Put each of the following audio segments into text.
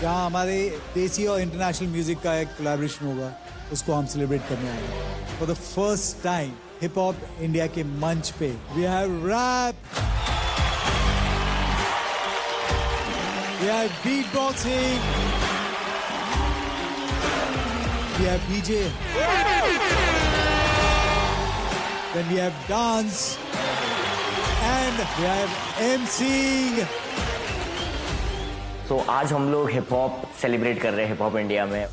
जहाँ हमारे देसी और इंटरनेशनल म्यूजिक का एक कोलैबोरेशन होगा, उसको हम सेलिब्रेट करने आए हैं। For the first time hip hop India के मंच पे we have rap, we have beat boxing, we have DJ, then we have dance and we have emceeing. तो आज हम लोग हिप हॉप सेलिब्रेट कर रहे हैं हिप हॉप इंडिया में।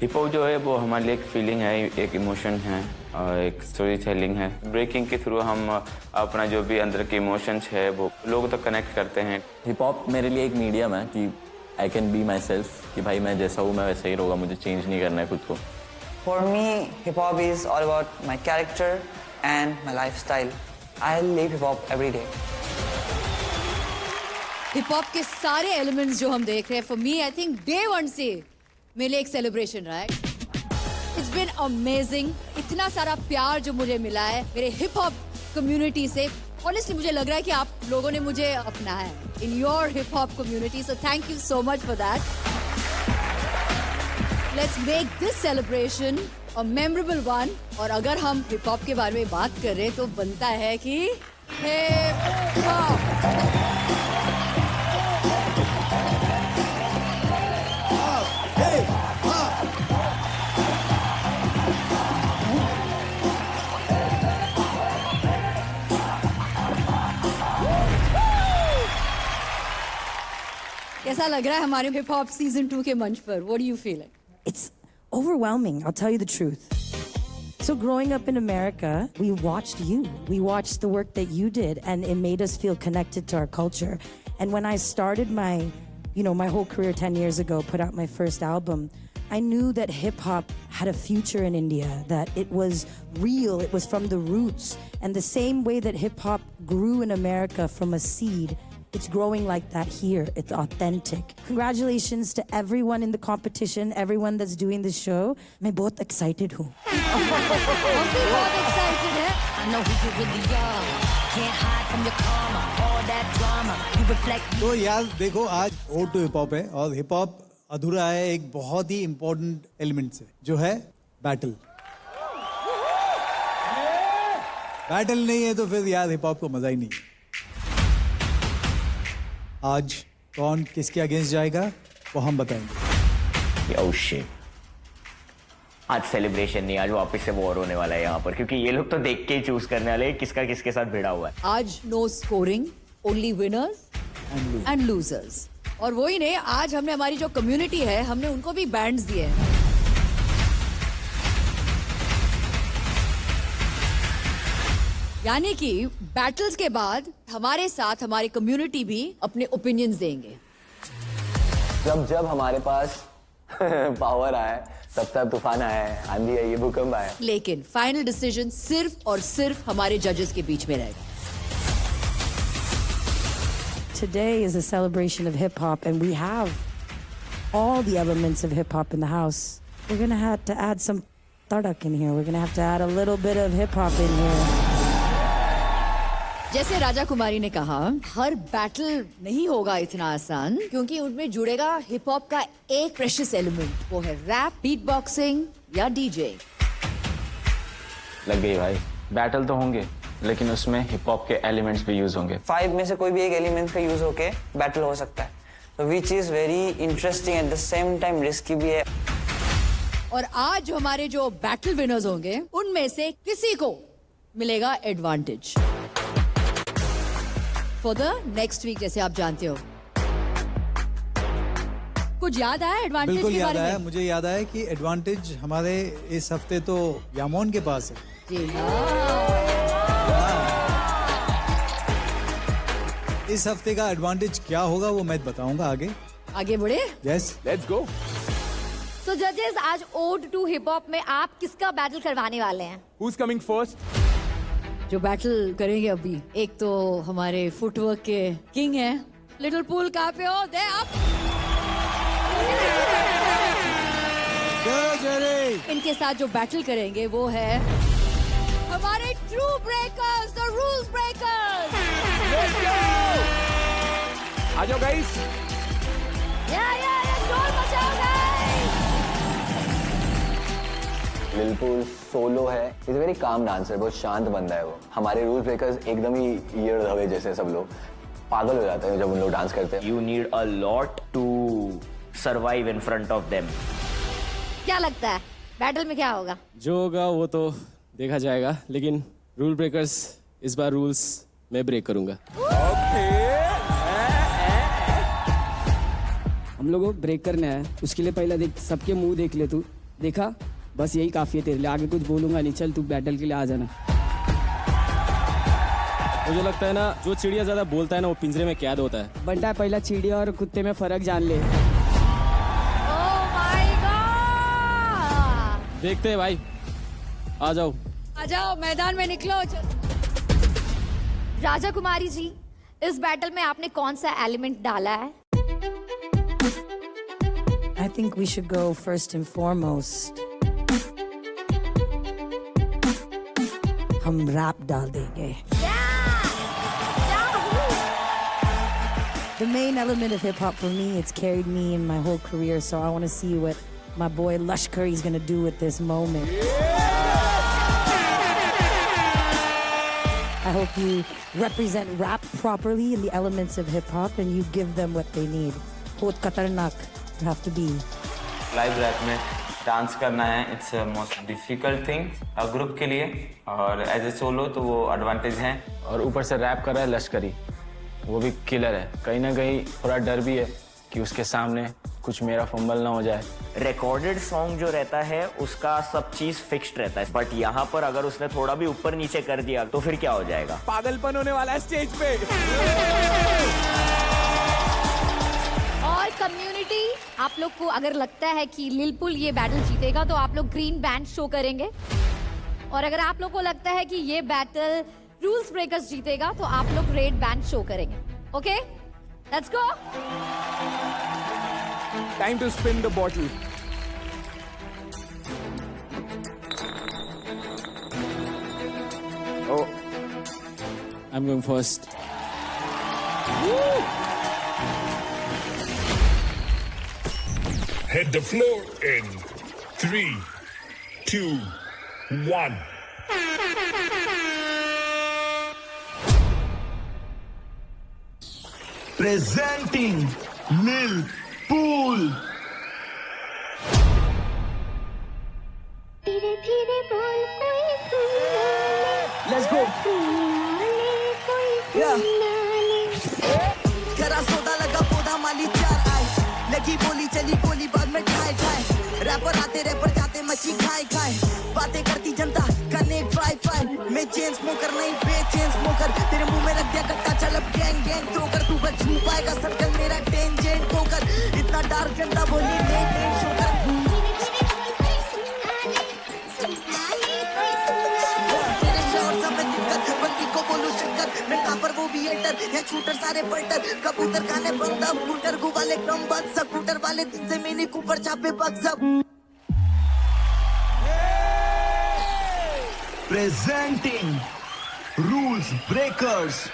हिप हॉप जो है वो हमारे लिए एक फीलिंग है, एक इमोशन है और एक स्टोरी टेलिंग है। ब्रेकिंग के थ्रू हम अपना जो भी अंदर के इमोशंस है वो लोगों तक कनेक्ट करते हैं। हिप हॉप मेरे लिए एक मीडियम है कि I can be my self, कि भाई मैं जैसा हूँ मैं वैसा ही रहूँगा, मुझे चेंज नहीं करना है खुद को। For me, hip hop is all about my character and my lifestyle. I live hip hop every day. Hip hop के सारे एलिमेंट्स जो हम देख रहे हैं, for me I think day one से मेरे लिए एक सेलिब्रेशन रहा है। It's been amazing. इतना सारा प्यार जो मुझे मिला है मेरे हिप हॉप कम्युनिटी से, ऑनेस्टली मुझे लग रहा है कि आप लोगों ने मुझे अपनाया है in your hip hop community, so thank you so much for that. Let's make this celebration a memorable one. और अगर हम हिप हॉप के बारे में बात कर रहे हैं तो बनता है कि हिप हॉप। कैसा लग रहा है हमारे हिप हॉप सीजन 2 के मंच पर? What do you feel? It's overwhelming, I'll tell you the truth. So growing up in America, we watched you. We watched the work that you did, and it made us feel connected to our culture. And when I started my whole career 10 years ago, put out my first album, I knew that hip hop had a future in India, that it was real, it was from the roots. And the same way that hip hop grew in America from a seed, it's growing like that here. It's authentic. Congratulations to everyone in the competition, everyone that's doing this show. मैं बहुत excited हूँ। हम भी बहुत excited हैं। I know who you really are. Can't hide from your karma. All that drama. You reflect. तो यार देखो, आज ओड टू हिप हॉप है और हिप हॉप अधूरा है एक बहुत ही इम्पोर्टेंट एलिमेंट से, जो है बैटल। बैटल नहीं है तो फिर यार हिप हॉप को मजा ही नहीं है। आज कौन किसके अगेंस्ट जाएगा वो हम बताएंगे। ओह शिट, आज सेलिब्रेशन नहीं, आज वापस से वॉर होने वाला है यहाँ पर, क्योंकि ये लोग तो देख के ही चूज करने वाले हैं किसका किसके साथ भिड़ा हुआ है। आज no scoring, only winners and losers. और वही नहीं, आज हमने हमारी जो कम्युनिटी है हमने उनको भी बैंड्स दिए हैं। यानी कि बैटल्स के बाद हमारे साथ हमारी कम्युनिटी भी अपने ओपिनियंस देंगे। जब हमारे पास पावर आया, तब तूफान आया है, आंधी आई है, भूकंप आया है। लेकिन फाइनल डिसीजन सिर्फ और सिर्फ हमारे जजेस के बीच में रहेगा। Today is a celebration of hip hop, and we have all the elements of hip hop in the house. We're gonna have to add some tadak in here. We're gonna have to add a little bit of hip hop in here. जैसे राजा कुमारी ने कहा, हर battle नहीं होगा इतना आसान, क्योंकि उनमें जुड़ेगा हिप हॉप का एक प्रेशियस एलिमेंट, वो है रैप, बीट बॉक्सिंग या डीजे। लग गई भाई। बैटल तो होंगे लेकिन उसमें हिप हॉप के एलिमेंट्स भी यूज होंगे। 5 में से कोई भी एक एलिमेंट का यूज होके बैटल हो सकता है, तो which is very interesting at the same time risky भी है। और आज हमारे जो बैटल विनर्स होंगे उनमें से किसी को मिलेगा advantage for the next week. जैसे आप जानते हो, कुछ याद आया एडवांटेज बिल्कुल के याद बारे आया, में? मुझे याद आया कि एडवांटेज हमारे इस हफ्ते तो यामोन के पास है। जी हाँ। इस हफ्ते का एडवांटेज क्या होगा वो मैं बताऊंगा आगे बढ़े। Yes, let's go. So judges, आज ओड टू हिप हॉप में आप किसका बैटल करवाने वाले हैं? Who's coming first? जो बैटल करेंगे अभी, एक तो हमारे फुटवर्क के किंग हैं लिटिल पूल। कहाँ पे हो? दे आप। इनके साथ जो बैटल करेंगे वो है हमारे true breakers, the rules breakers. आ जाओ गाइस। Yeah. शोर मचाओ guys! लिलपुल सोलो है, इज वेरी काम डांसर, बहुत शांत बंदा है वो। हमारे रूल ब्रेकर्स एकदम ही ईयर धवे जैसे, सब लोग पागल हो जाते हैं जब उन लोग डांस करते हैं। You need a lot to survive in front of them. क्या लगता है बैटल में क्या होगा? जो होगा वो तो देखा जाएगा, लेकिन रूल ब्रेकर्स इस बार रूल्स मैं ब्रेक करूंगा। हम लोगों को ब्रेक करना है, उसके लिए पहले देख, सबके मुंह देख ले तू। देखा, बस यही काफी है तेरे लिए, आगे कुछ बोलूंगा नहीं। चल तू बैटल के लिए आ जाना। मुझे लगता है ना, जो चिड़िया ज्यादा बोलता है ना वो पिंजरे में कैद होता है। बंटा, पहला चिड़िया और कुत्ते में फर्क जान ले। Oh my God! देखते हैं भाई, आ जाओ। आ जाओ, मैदान में निकलो। राजा कुमारी जी, इस बैटल में आपने कौन सा एलिमेंट डाला है? I think we should go first and foremost. हम रैप डाल देंगे. The main element of hip hop for me, it's carried me in my whole career, so I want to see what my boy Lushkar is going to do with this moment. I hope you represent rap properly in the elements of hip hop and you give them what they need. बहुत खतरनाक you have to be. Live rap में dance करना है, it's most difficult thing group के लिए, और as a solo तो वो एडवांटेज है। और ऊपर से रैप कर रहा है लश्करी, वो भी किलर है। कहीं ना कहीं थोड़ा डर भी है कि उसके सामने कुछ मेरा फंबल ना हो जाए। रिकॉर्डेड सॉन्ग जो रहता है उसका सब चीज फिक्स्ड रहता है, बट यहाँ पर अगर उसने थोड़ा भी ऊपर नीचे कर दिया तो फिर क्या हो जाएगा? पागलपन होने वाला है स्टेज पे। और कम्युनिटी, आप लोग को अगर लगता है कि लिलपुल ये बैटल जीतेगा तो आप लोग ग्रीन बैंड शो करेंगे, और अगर आप लोग को लगता है कि ये बैटल रूल्स ब्रेकर्स जीतेगा तो आप लोग रेड बैंड शो करेंगे। Okay, let's go. Time to spin the bottle. Oh, I'm going first. Hit the floor in 3, 2, 1. Presenting Lilpool. Let's go. Yeah. जरा सोडा लगा पौधा माली चार आए, लगी बोली चली गोली बाद में ठाए ठाए। रैपर आते रैपर जाते मच्छी खाए खाए, बातें करती जनता करने ट्राई फाई। मैं चेन स्मोकर नहीं बेचेन स्मोकर, तेरे मुंह में रख दिया कट्टा चलब गैंग गैंग ठोकर। तू बच छू पाएगा सर्कल मेरा टेंजेंट ठोकर, इतना डार्क जनता बोली नहीं शोकर। तेरे शॉट सब में दिक्कत, बंदी को बोलू चक्कर। मैं कापर वो भी एंटर, या शूटर सारे पलटर। कबूतर खाने बंदा बूटर गु वाले कम बात, स्कूटर वाले दिन से मैंने ऊपर छापे बग सब। Presenting Rules Breakers.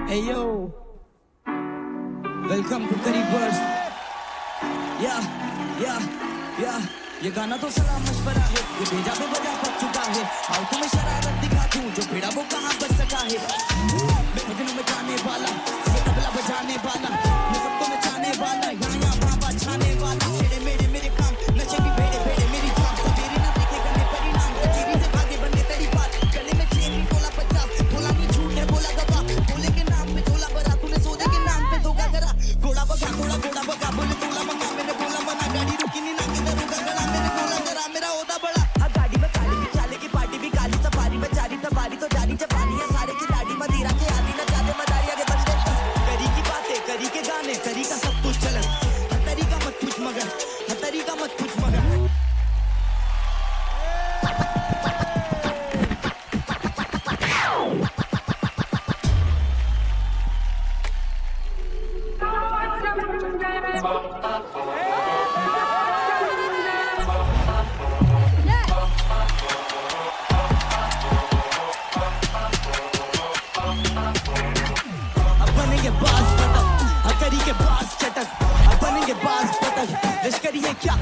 Hey yo, welcome to Curry Burst. Yeah, या ये गाना तो सलाह मशवरा है, ये भेजा पे बजा पक चुका है। आओ तुम्हें शरारत दिखा दूं, जो भिड़ा वो कहाँ बच सका है। मैं भजनों में गाने वाला, ये तबला बजाने वाला, मैं सबको नचाने वाला, यहाँ बाबा छाने वाला। मेरे मेरे मेरे काम नशे भी भेड़े भेड़े मेरी जान, सवेरे ना देखे करने परिणाम, कचेरी से भागे बनने तेरी बात। गले में चेन नहीं बोला बच्चा, बोला नहीं झूठ है बोला गवा, बोले के नाम में झोला भरा, तूने सौदे के नाम पे धोखा करा। घोड़ा बगा घोड़ा घोड़ा बगा, बोले तोला मंगा, मैंने बोला मना, गाड़ी रुकी नहीं ना किधर रुका गड़ा, मैंने बोला जरा मेरा ओदा बड़ा। हाँ गाड़ी में काली भी चाले की पार्टी भी काली, सफारी में चारी तबारी तो जानी जबानी है, सारे खिलाड़ी मदिरा के आदि न जाने मदारिया के बंदे। करी की बातें करी के गाने, करी का सब कुछ चलन, हतरी का मत पूछ मगर, हतरी का मत पूछ मगर। अब बनेंगे बाज पटक, हकरी के पास चटक, अब बनेंगे बाज पटक, लश्करी है क्या?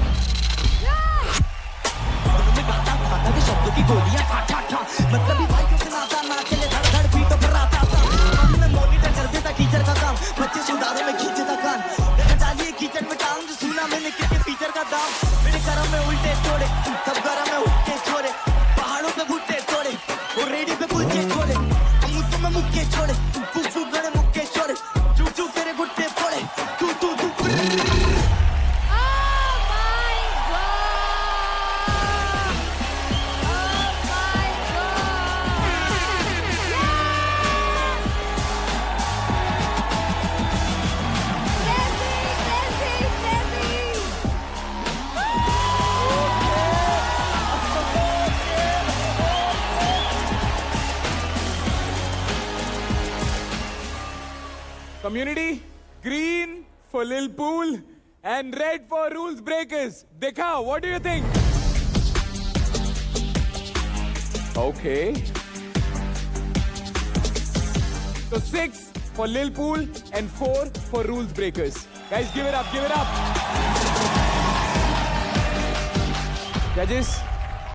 दोनों में गाता खाता के शब्दों की गोलियां ठा ठा ठा, मतलब ही भाई को सुनाता ना चले धड़ धड़ भी तो फराता था। हमने मॉनिटर कर देता टीचर का काम, बच्चे सुधारों में खींचता कान, देखा डालिए कीचड़ में टांग, जो सुना मैंने किसके फीचर का दाम। मेरे करम में उल्टे छोड़े, सब गरम में उठते छोड़े, पहाड़ों पे भुट्टे छोड़े, और रेडी पे कुलचे छोड़े, मुझको में मुक्के छोड़े, फूक फूक गड़े मुक्के छोड़े, चुक चुक तेरे गुट्टे फोड़े, तू तू तू। Community, green for Lil Pool and red for Rules Breakers. Dekha, what do you think? Okay. So 6 for Lil Pool and 4 for Rules Breakers. Guys, give it up, give it up. Judges,